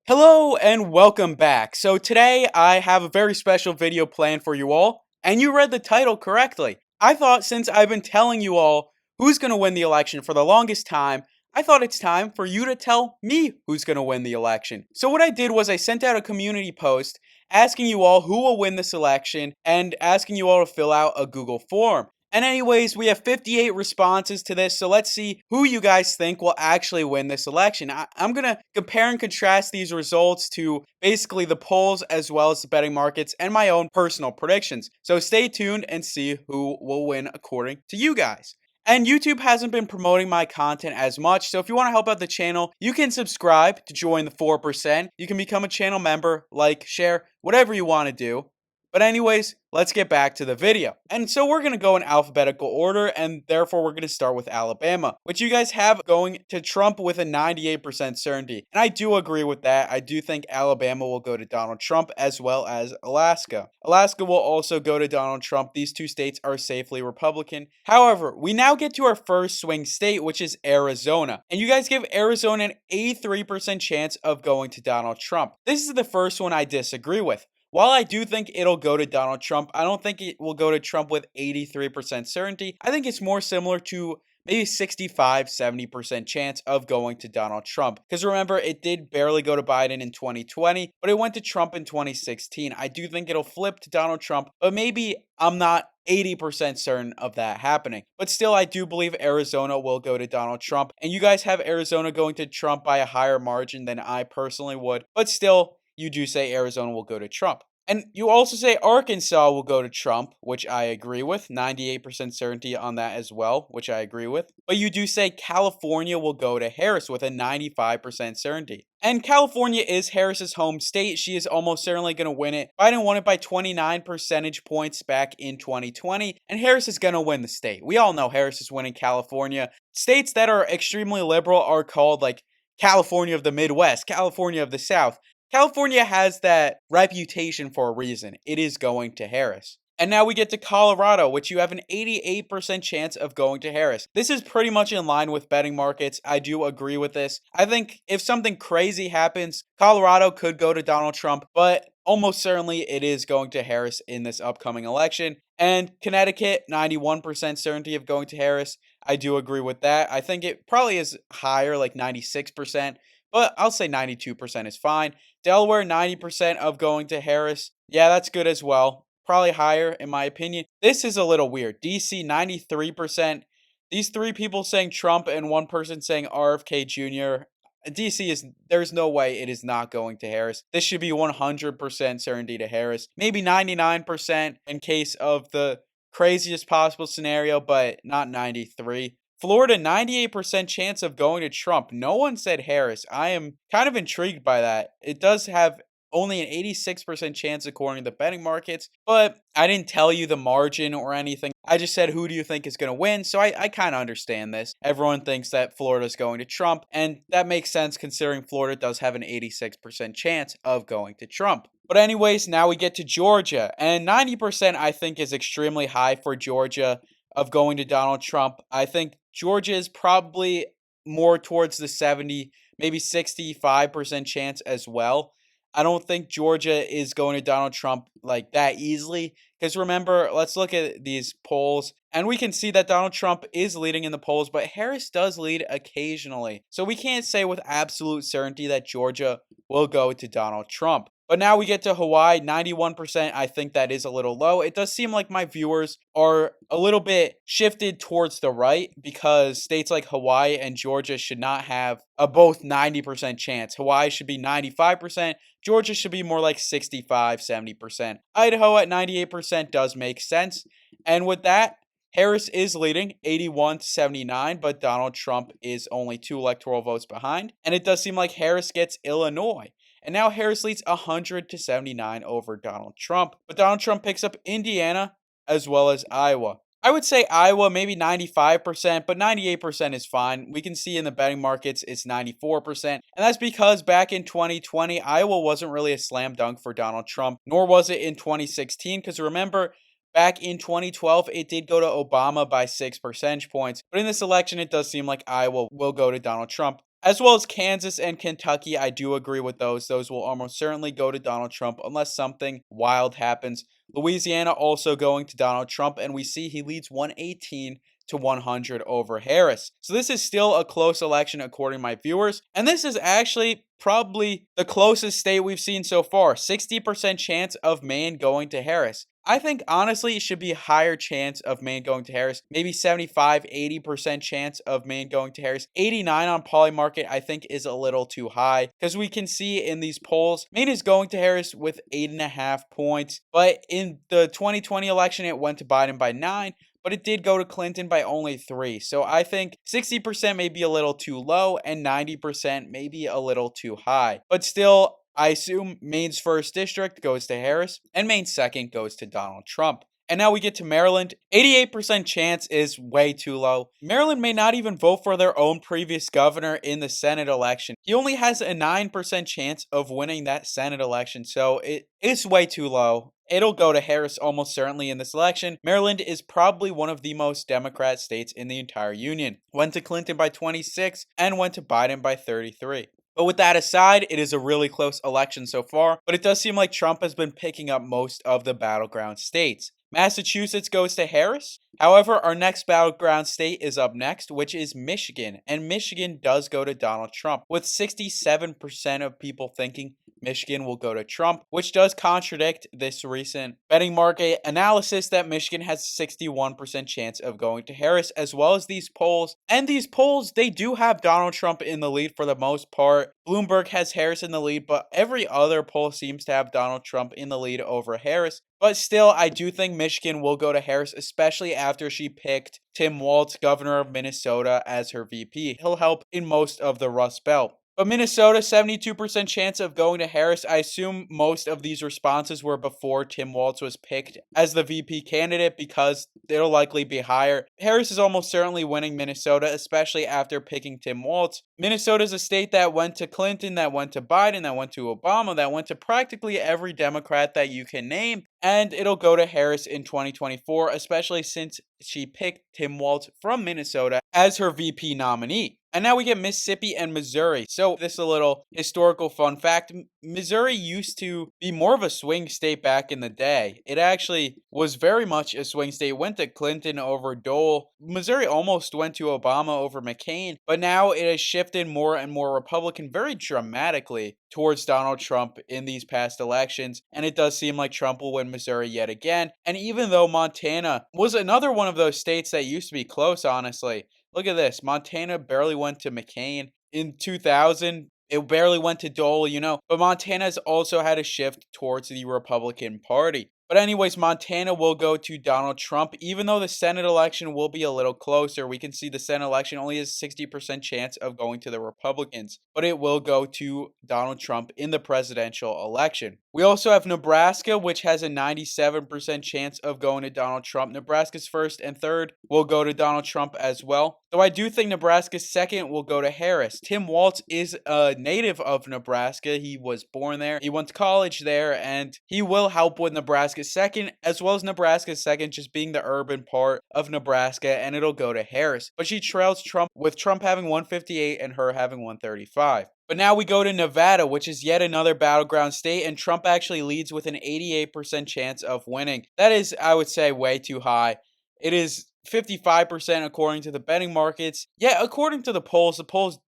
Hello and welcome back. So today I have a very special video planned for you all, and you read the title correctly. I thought since I've been telling you all who's going to win the election for the longest time, I thought it's time for you to tell me who's going to win the election. So what I did was I sent out a community post asking you all who will win this election and asking you all to fill out a Google form. And anyways, we have 58 responses to this, so let's see who you guys think will actually win this election. I'm going to compare and contrast these results to basically the polls as well as the betting markets and my own personal predictions. So stay tuned and see who will win according to you guys. And YouTube hasn't been promoting my content as much, so if you want to help out the channel, you can subscribe to join the 4%. You can become a channel member, like, share, whatever you want to do. But anyways, let's get back to the video. And so we're going to go in alphabetical order, and therefore we're going to start with Alabama, which you guys have going to Trump with a 98% certainty. And I do agree with that. I do think Alabama will go to Donald Trump as well as Alaska. Alaska will also go to Donald Trump. These two states are safely Republican. However, we now get to our first swing state, which is Arizona. And you guys give Arizona an 83% chance of going to Donald Trump. This is the first one I disagree with. While I do think it'll go to Donald Trump, I don't think it will go to Trump with 83% certainty. I think it's more similar to maybe 65-70% chance of going to Donald Trump. Because remember, it did barely go to Biden in 2020, but it went to Trump in 2016. I do think it'll flip to Donald Trump, but maybe I'm not 80% certain of that happening. But still, I do believe Arizona will go to Donald Trump. And you guys have Arizona going to Trump by a higher margin than I personally would. But still, you do say Arizona will go to Trump. And you also say Arkansas will go to Trump, which I agree with. 98% certainty on that as well, which I agree with. But you do say California will go to Harris with a 95% certainty. And California is Harris's home state. She is almost certainly going to win it. Biden won it by 29 percentage points back in 2020. And Harris is going to win the state. We all know Harris is winning California. States that are extremely liberal are called like California of the Midwest, California of the South. California has that reputation for a reason. It is going to Harris. And now we get to Colorado, which you have an 88% chance of going to Harris. This is pretty much in line with betting markets. I do agree with this. I think if something crazy happens, Colorado could go to Donald Trump, but almost certainly it is going to Harris in this upcoming election. And Connecticut, 91% certainty of going to Harris. I do agree with that. I think it probably is higher, like 96%. But I'll say 92% is fine. Delaware, 90% of going to Harris. Yeah, that's good as well. Probably higher, in my opinion. This is a little weird. DC, 93%. These three people saying Trump and one person saying RFK Jr. DC is, there's no way it is not going to Harris. This should be 100% certainty to Harris. Maybe 99% in case of the craziest possible scenario, but not 93. Florida, 98% chance of going to Trump. No one said Harris. I am kind of intrigued by that. It does have only an 86% chance according to the betting markets, but I didn't tell you the margin or anything. I just said, who do you think is going to win? So I kind of understand this. Everyone thinks that Florida's going to Trump, and that makes sense considering Florida does have an 86% chance of going to Trump. But anyways, now we get to Georgia, and 90% I think is extremely high for Georgia of going to Donald Trump. I think Georgia is probably more towards the 70, maybe 65% chance as well. I don't think Georgia is going to Donald Trump like that easily. Because remember, let's look at these polls. And we can see that Donald Trump is leading in the polls, but Harris does lead occasionally. So we can't say with absolute certainty that Georgia will go to Donald Trump. But now we get to Hawaii, 91%. I think that is a little low. It does seem like my viewers are a little bit shifted towards the right because states like Hawaii and Georgia should not have a both 90% chance. Hawaii should be 95%. Georgia should be more like 65-70%. Idaho at 98% does make sense. And with that, Harris is leading 81-79, but Donald Trump is only 2 electoral votes behind. And it does seem like Harris gets Illinois. And now Harris leads 100-79 over Donald Trump. But Donald Trump picks up Indiana as well as Iowa. I would say Iowa maybe 95%, but 98% is fine. We can see in the betting markets it's 94%. And that's because back in 2020, Iowa wasn't really a slam dunk for Donald Trump, nor was it in 2016. Because remember, back in 2012, it did go to Obama by 6 percentage points. But in this election, it does seem like Iowa will go to Donald Trump. as well as Kansas and Kentucky. I do agree with those. Those will almost certainly go to Donald Trump unless something wild happens. Louisiana also going to Donald Trump, and we see he leads 118 to 100 over Harris. So this is still a close election according to my viewers, and this is actually probably the closest state we've seen so far. 60% chance of Maine going to Harris. I think honestly it should be a higher chance of Maine going to Harris. Maybe 75, 80% chance of Maine going to Harris. 89 on Polymarket I think is a little too high because we can see in these polls Maine is going to Harris with 8.5 points. But in the 2020 election it went to Biden by 9. But it did go to Clinton by only 3. So I think 60% may be a little too low and 90% may be a little too high. But still, I assume Maine's first district goes to Harris and Maine's second goes to Donald Trump. And now we get to Maryland. 88% chance is way too low. Maryland may not even vote for their own previous governor in the Senate election. He only has a 9% chance of winning that Senate election, so it is way too low. It'll go to Harris almost certainly in this election. Maryland is probably one of the most Democrat states in the entire union. Went to Clinton by 26 and went to Biden by 33. But with that aside, it is a really close election so far, but it does seem like Trump has been picking up most of the battleground states. Massachusetts goes to Harris. However, our next battleground state is up next, which is Michigan. And Michigan does go to Donald Trump, with 67% of people thinking Michigan will go to Trump, which does contradict this recent betting market analysis that Michigan has a 61% chance of going to Harris, as well as these polls. And these polls, they do have Donald Trump in the lead for the most part. Bloomberg has Harris in the lead, but every other poll seems to have Donald Trump in the lead over Harris. But still, I do think Michigan will go to Harris, especially after she picked Tim Walz, governor of Minnesota, as her VP. He'll help in most of the Rust Belt. But Minnesota, 72% chance of going to Harris. I assume most of these responses were before Tim Walz was picked as the VP candidate because it'll likely be higher. Harris is almost certainly winning Minnesota, especially after picking Tim Walz. Minnesota is a state that went to Clinton, that went to Biden, that went to Obama, that went to practically every Democrat that you can name. And it'll go to Harris in 2024, especially since she picked Tim Walz from Minnesota as her VP nominee. And now we get Mississippi and Missouri. So this is a little historical fun fact. Missouri used to be more of a swing state back in the day. It actually was very much a swing state. Went to Clinton over Dole. Missouri almost went to Obama over McCain. But now it has shifted more and more Republican very dramatically towards Donald Trump in these past elections. And it does seem like Trump will win Missouri yet again. And even though Montana was another one of those states that used to be close, honestly. Look at this. Montana barely went to McCain in 2000. It barely went to Dole, But Montana's also had a shift towards the Republican Party. But anyways, Montana will go to Donald Trump. Even though the Senate election will be a little closer, we can see the Senate election only has a 60% chance of going to the Republicans. But it will go to Donald Trump in the presidential election. We also have Nebraska, which has a 97% chance of going to Donald Trump. Nebraska's first and third will go to Donald Trump as well. Though I do think Nebraska's second will go to Harris. Tim Walz is a native of Nebraska. He was born there. He went to college there, and he will help with Nebraska's second, as well as Nebraska's second just being the urban part of Nebraska, and it'll go to Harris. But she trails Trump, with Trump having 158 and her having 135. But now we go to Nevada, which is yet another battleground state, and Trump actually leads with an 88% chance of winning. That is, I would say, way too high. It is 55% according to the betting markets. Yeah, according to the polls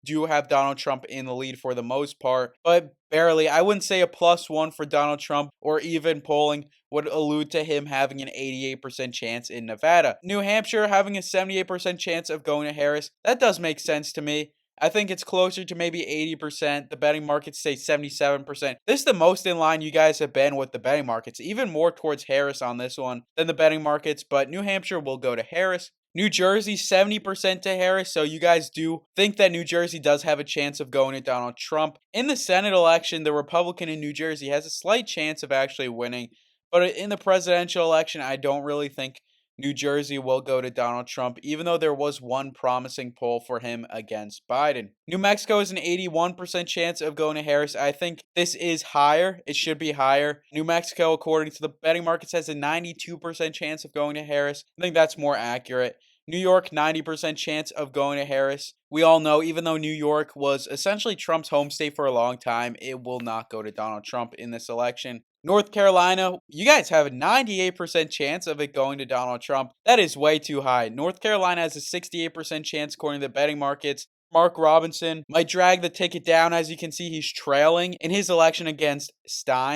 do have Donald Trump in the lead for the most part, but barely. I wouldn't say a +1 for Donald Trump, or even polling would allude to him having an 88% chance in Nevada. New Hampshire having a 78% chance of going to Harris. That does make sense to me. I think it's closer to maybe 80%. The betting markets say 77%. This is the most in line you guys have been with the betting markets. Even more towards Harris on this one than the betting markets. But New Hampshire will go to Harris. New Jersey, 70% to Harris. So you guys do think that New Jersey does have a chance of going to Donald Trump. In the Senate election, the Republican in New Jersey has a slight chance of actually winning. But in the presidential election, I don't really think New Jersey will go to Donald Trump, even though there was one promising poll for him against Biden. New Mexico has an 81% chance of going to Harris. I think this is higher. It should be higher. New Mexico, according to the betting markets, has a 92% chance of going to Harris. I think that's more accurate. New York, 90% chance of going to Harris. We all know, even though New York was essentially Trump's home state for a long time, it will not go to Donald Trump in this election. North Carolina, you guys have a 98% chance of it going to Donald Trump. That is way too high. North Carolina has a 68% chance according to the betting markets. Mark Robinson might drag the ticket down. As you can see, he's trailing in his election against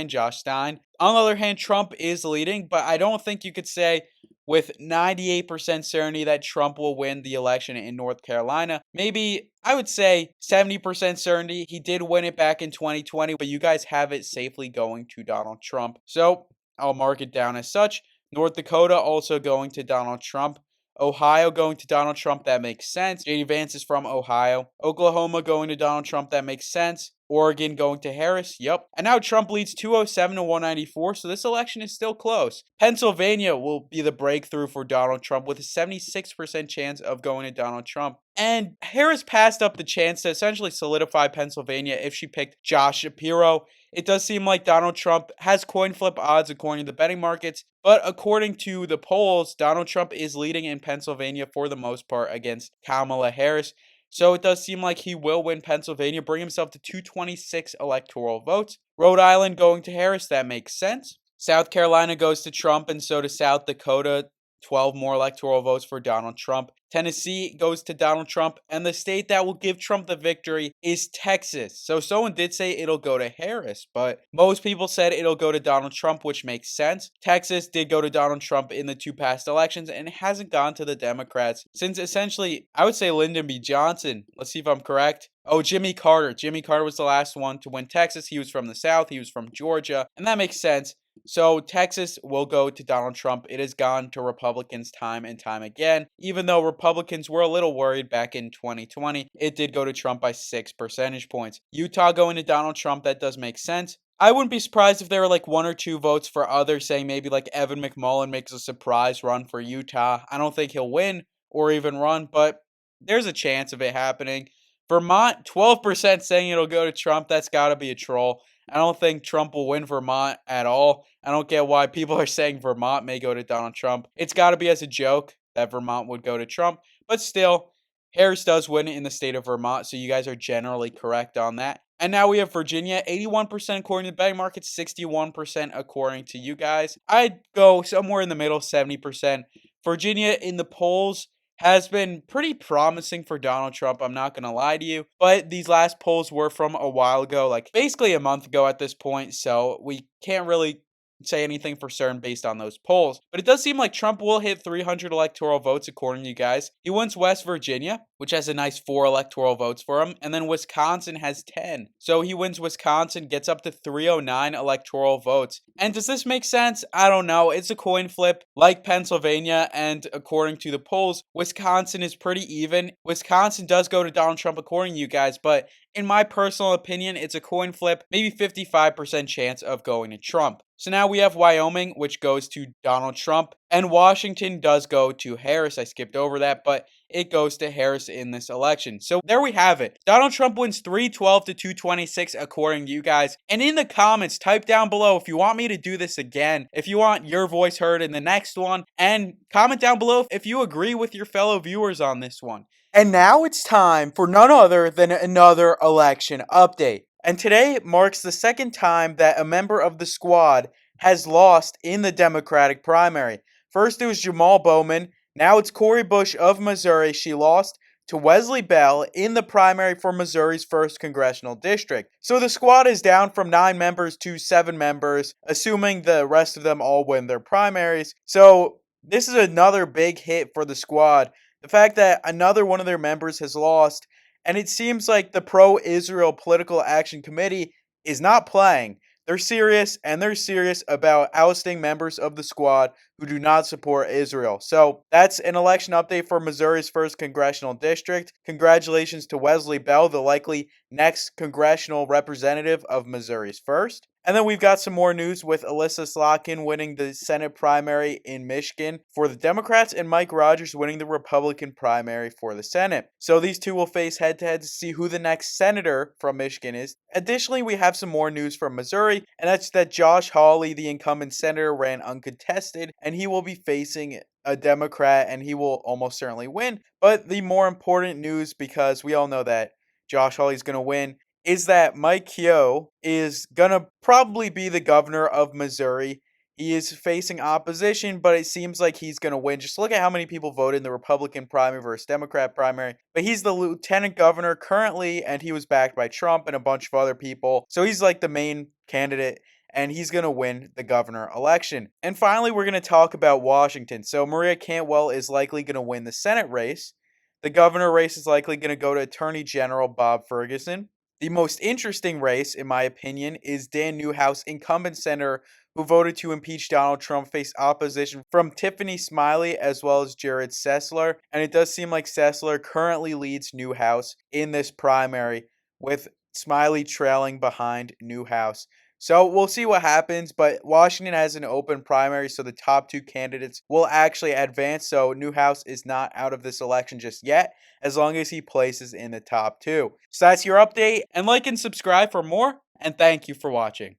Josh Stein. On the other hand, Trump is leading, but I don't think you could say with 98% certainty that Trump will win the election in North Carolina. Maybe, I would say 70% certainty. He did win it back in 2020, but you guys have it safely going to Donald Trump. So I'll mark it down as such. North Dakota also going to Donald Trump. Ohio going to Donald Trump, that makes sense. JD Vance is from Ohio. Oklahoma going to Donald Trump, that makes sense. Oregon going to Harris, yep. And now Trump leads 207 to 194, so this election is still close. Pennsylvania will be the breakthrough for Donald Trump with a 76% chance of going to Donald Trump. And Harris passed up the chance to essentially solidify Pennsylvania if she picked Josh Shapiro. It does seem like Donald Trump has coin flip odds according to the betting markets, but according to the polls, Donald Trump is leading in Pennsylvania for the most part against Kamala Harris. So it does seem like he will win Pennsylvania, bring himself to 226 electoral votes. Rhode Island going to Harris, that makes sense. South Carolina goes to Trump, and so does South Dakota. 12 more electoral votes for Donald Trump. Tennessee goes to Donald Trump, and the state that will give Trump the victory is Texas. So someone did say it'll go to Harris, but most people said it'll go to Donald Trump, which makes sense. Texas did go to Donald Trump in the two past elections, and it hasn't gone to the Democrats since essentially, I would say Lyndon B. Johnson. Let's see if I'm correct. Oh, Jimmy Carter. Jimmy Carter was the last one to win Texas. He was from the South. He was from Georgia, and that makes sense. So Texas will go to Donald Trump. It has gone to Republicans time and time again. Even though Republicans were a little worried back in 2020, it did go to Trump by 6 percentage points. Utah going to Donald Trump, that does make sense. I wouldn't be surprised if there were like 1 or 2 votes for others, saying maybe like Evan McMullin makes a surprise run for Utah. I don't think he'll win or even run, but there's a chance of it happening. Vermont, 12% saying it'll go to Trump. That's got to be a troll. I don't think Trump will win Vermont at all. I don't get why people are saying Vermont may go to Donald Trump. It's got to be as a joke that Vermont would go to Trump. But still, Harris does win in the state of Vermont, so you guys are generally correct on that. And now we have Virginia, 81% according to the betting market, 61% according to you guys. I'd go somewhere in the middle, 70%. Virginia in the polls has been pretty promising for Donald Trump, I'm not going to lie to you. But these last polls were from a while ago, like basically a month ago at this point, so we can't really say anything for certain based on those polls. But it does seem like Trump will hit 300 electoral votes according to you guys. He wins West Virginia, which has a nice 4 electoral votes for him. And then Wisconsin has 10. So he wins Wisconsin, gets up to 309 electoral votes. And does this make sense? I don't know. It's a coin flip like Pennsylvania. And according to the polls, Wisconsin is pretty even. Wisconsin does go to Donald Trump according to you guys, but in my personal opinion, it's a coin flip, maybe 55% chance of going to Trump. So now we have Wyoming, which goes to Donald Trump, and Washington does go to Harris. I skipped over that, but it goes to Harris in this election. So there we have it. Donald Trump wins 312 to 226 according to you guys. And in the comments, type down below if you want me to do this again, if you want your voice heard in the next one, and comment down below if you agree with your fellow viewers on this one. And now it's time for none other than another election update. And today marks the second time that a member of the squad has lost in the Democratic primary. First it was Jamal Bowman, now it's Cori Bush of Missouri. She lost to Wesley Bell in the primary for Missouri's 1st Congressional District. So the squad is down from 9 members to 7 members, assuming the rest of them all win their primaries. So this is another big hit for the squad. The fact that another one of their members has lost, and it seems like the Pro-Israel Political Action Committee is not playing. They're serious, and they're serious about ousting members of the squad who do not support Israel. So that's an election update for Missouri's 1st Congressional District. Congratulations to Wesley Bell, the likely next congressional representative of Missouri's first. And then we've got some more news with Alyssa Slotkin winning the Senate primary in Michigan for the Democrats and Mike Rogers winning the Republican primary for the Senate. So these two will face head to head to see who the next senator from Michigan is. Additionally, we have some more news from Missouri, and that's that Josh Hawley, the incumbent senator, ran uncontested, and he will be facing a Democrat, and he will almost certainly win. But the more important news, because we all know that Josh Hawley's going to win, is that Mike Keogh is going to probably be the governor of Missouri. He is facing opposition, but it seems like he's going to win. Just look at how many people voted in the Republican primary versus Democrat primary. But he's the lieutenant governor currently, and he was backed by Trump and a bunch of other people. So he's like the main candidate, and he's going to win the governor election. And finally, we're going to talk about Washington. So Maria Cantwell is likely going to win the Senate race. The governor race is likely going to go to Attorney General Bob Ferguson. The most interesting race, in my opinion, is Dan Newhouse, incumbent senator who voted to impeach Donald Trump, faced opposition from Tiffany Smiley as well as Jared Sessler. And it does seem like Sessler currently leads Newhouse in this primary, with Smiley trailing behind Newhouse. So we'll see what happens, but Washington has an open primary, so the top two candidates will actually advance. So Newhouse is not out of this election just yet, as long as he places in the top two. So that's your update, and like and subscribe for more, and thank you for watching.